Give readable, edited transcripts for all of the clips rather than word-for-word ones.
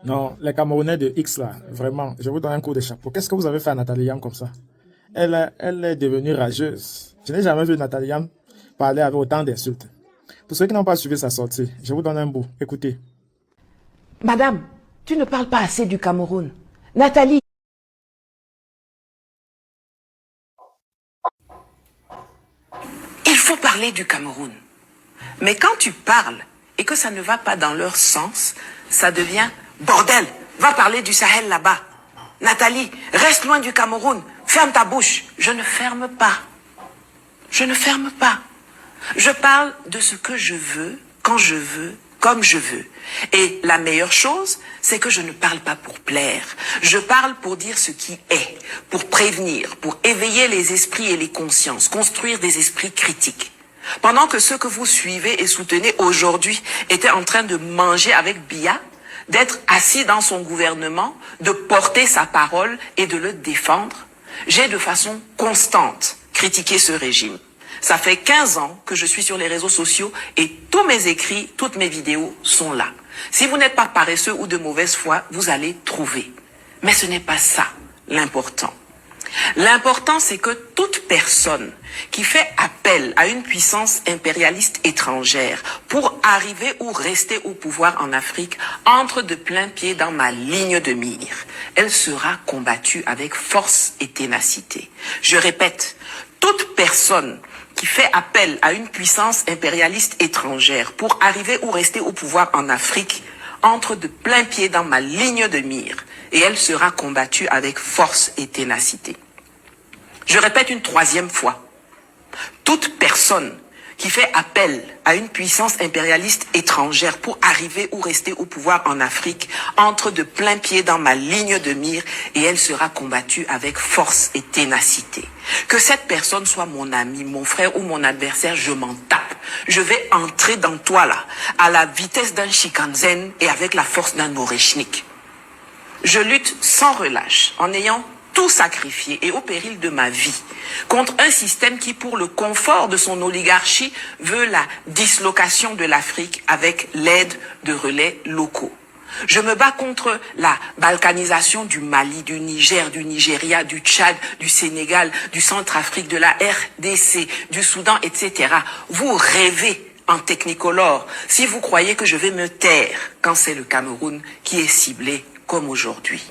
Non, les Camerounais de X là, vraiment, je vous donne un coup de chapeau. Qu'est-ce que vous avez fait à Nathalie Yam comme ça? Elle est devenue rageuse. Je n'ai jamais vu Nathalie Yam parler avec autant d'insultes. Pour ceux qui n'ont pas suivi sa sortie, je vous donne un bout. Écoutez. Madame, tu ne parles pas assez du Cameroun. Nathalie, il faut parler du Cameroun. Mais quand tu parles et que ça ne va pas dans leur sens, ça devient bordel. Va parler du Sahel là-bas. Nathalie, reste loin du Cameroun. Ferme ta bouche. Je ne ferme pas. Je ne ferme pas. Je parle de ce que je veux, quand je veux, comme je veux. Et la meilleure chose, c'est que je ne parle pas pour plaire. Je parle pour dire ce qui est, pour prévenir, pour éveiller les esprits et les consciences, construire des esprits critiques. Pendant que ceux que vous suivez et soutenez aujourd'hui étaient en train de manger avec Biya, d'être assis dans son gouvernement, de porter sa parole et de le défendre, j'ai de façon constante critiqué ce régime. Ça fait 15 ans que je suis sur les réseaux sociaux et tous mes écrits, toutes mes vidéos sont là. Si vous n'êtes pas paresseux ou de mauvaise foi, vous allez trouver. Mais ce n'est pas ça l'important. L'important, c'est que toute personne qui fait appel à une puissance impérialiste étrangère pour arriver ou rester au pouvoir en Afrique entre de plein pied dans ma ligne de mire. Elle sera combattue avec force et ténacité. Je répète, toute personne qui fait appel à une puissance impérialiste étrangère pour arriver ou rester au pouvoir en Afrique entre de plein pied dans ma ligne de mire et elle sera combattue avec force et ténacité. Je répète une troisième fois. Toute personne qui fait appel à une puissance impérialiste étrangère pour arriver ou rester au pouvoir en Afrique entre de plein pied dans ma ligne de mire et elle sera combattue avec force et ténacité. Que cette personne soit mon ami, mon frère ou mon adversaire, je m'en tape. Je vais entrer dans toi là, à la vitesse d'un Shikansen et avec la force d'un Oreshnik. Je lutte sans relâche, en ayant tout sacrifié et au péril de ma vie, contre un système qui, pour le confort de son oligarchie, veut la dislocation de l'Afrique avec l'aide de relais locaux. Je me bats contre la balkanisation du Mali, du Niger, du Nigeria, du Tchad, du Sénégal, du Centrafrique, de la RDC, du Soudan, etc. Vous rêvez en technicolore si vous croyez que je vais me taire quand c'est le Cameroun qui est ciblé comme aujourd'hui.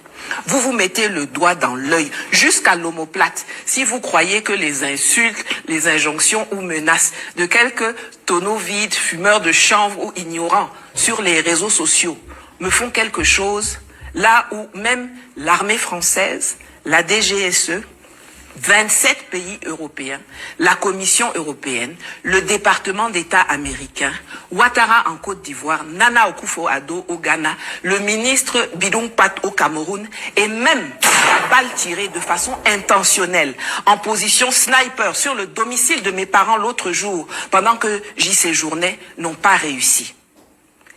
Vous vous mettez le doigt dans l'œil jusqu'à l'omoplate si vous croyez que les insultes, les injonctions ou menaces de quelques tonneaux vides, fumeurs de chanvre ou ignorants sur les réseaux sociaux me font quelque chose là où même l'armée française, la DGSE, 27 pays européens, la Commission européenne, le département d'État américain, Ouattara en Côte d'Ivoire, Nana Akufo-Addo au Ghana, le ministre Bidong Pat au Cameroun et même la balle tirée de façon intentionnelle en position sniper sur le domicile de mes parents l'autre jour pendant que j'y séjournais n'ont pas réussi.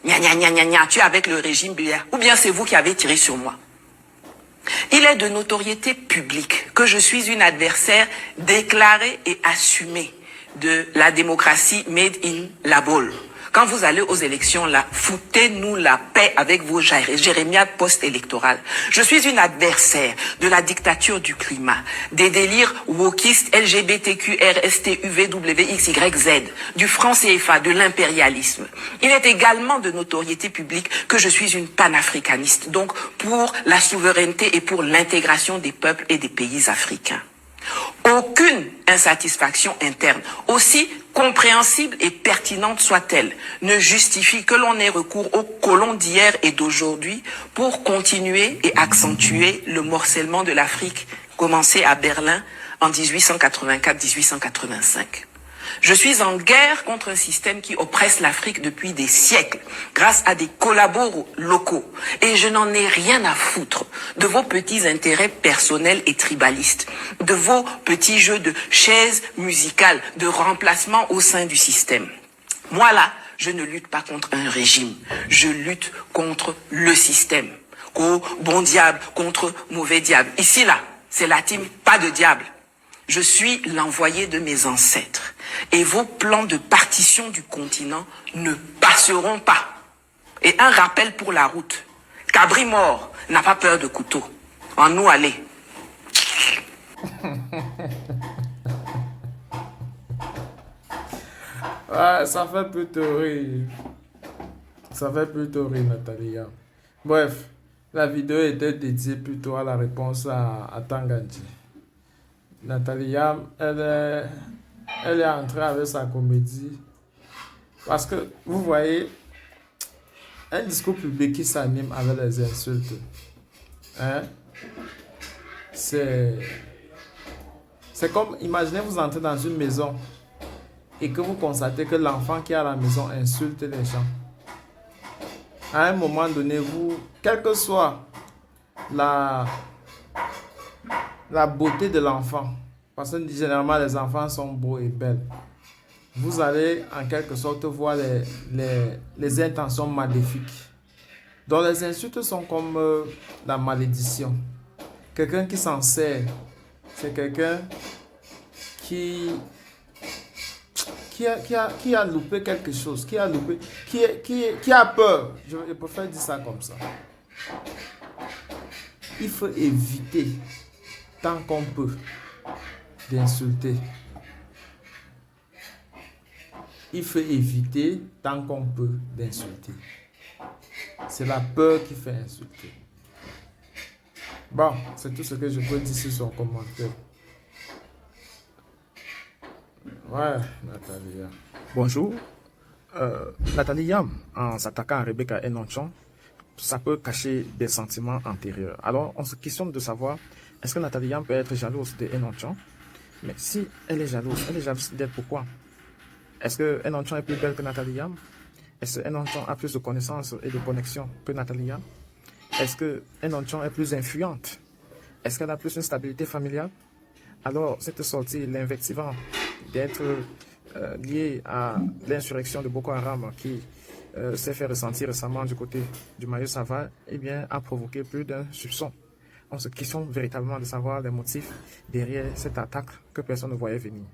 Gna gna gna gna gna, tu es avec le régime Biya ou bien c'est vous qui avez tiré sur moi. Il est de notoriété publique que je suis une adversaire déclarée et assumée de la démocratie made in la Baule. Quand vous allez aux élections là, foutez-nous la paix avec vos jérémiades post-électorales. Je suis une adversaire de la dictature du climat, des délires wokistes LGBTQ, RST, UV, XYZ, du franc CFA, de l'impérialisme. Il est également de notoriété publique que je suis une panafricaniste, donc pour la souveraineté et pour l'intégration des peuples et des pays africains. Aucune insatisfaction interne, aussi compréhensible et pertinente soit-elle, ne justifie que l'on ait recours aux colons d'hier et d'aujourd'hui pour continuer et accentuer le morcellement de l'Afrique commencé à Berlin en 1884-1885. Je suis en guerre contre un système qui oppresse l'Afrique depuis des siècles, grâce à des collabos locaux. Et je n'en ai rien à foutre de vos petits intérêts personnels et tribalistes, de vos petits jeux de chaises musicales, de remplacement au sein du système. Moi là, je ne lutte pas contre un régime, je lutte contre le système. Oh, bon diable contre mauvais diable. Ici là, c'est la team pas de diable. Je suis l'envoyé de mes ancêtres. Et vos plans de partition du continent ne passeront pas. Et un rappel pour la route. Cabri mort n'a pas peur de couteau. En nous aller. Ouais, ça fait plutôt rire. Ça fait plutôt rire, Nathalie Yam. Bref, la vidéo était dédiée plutôt à la réponse à Tanganji. Nathalie Yam, elle est entrée avec sa comédie. Parce que, vous voyez, un discours public qui s'anime avec les insultes, hein, c'est comme, imaginez vous entrez dans une maison et que vous constatez que l'enfant qui est à la maison insulte les gens. À un moment donné, vous, quelle que soit la beauté de l'enfant, parce que généralement les enfants sont beaux et belles, vous allez en quelque sorte voir les intentions maléfiques. Donc les insultes sont comme la malédiction. Quelqu'un qui s'en sert, c'est quelqu'un qui a loupé quelque chose, qui a peur. Je préfère dire ça comme ça. Il faut éviter, tant qu'on peut, d'insulter. Il faut éviter, tant qu'on peut, d'insulter. C'est la peur qui fait insulter. Bon, c'est tout ce que je peux dire sur son commentaire. Ouais, Nathalie Yam. Bonjour. Nathalie Yam, en s'attaquant à Rebecca Enonchon, ça peut cacher des sentiments antérieurs. Alors, on se questionne de savoir, est-ce que Nathalie Yam peut être jalouse de Enonchon? Mais si elle est jalouse d'elle pourquoi? Est-ce que Enonchon est plus belle que Nathalie Yam? Est-ce que Enonchon a plus de connaissances et de connexions que Nathalie Yam? Est-ce que Enonchon est plus influente? Est-ce qu'elle a plus une stabilité familiale? Alors, cette sortie, l'invectivant d'être liée à l'insurrection de Boko Haram qui s'est fait ressentir récemment du côté du Mayo Sava, eh bien, a provoqué plus d'un soupçon. On se questionne véritablement de savoir les motifs derrière cette attaque que personne ne voyait venir.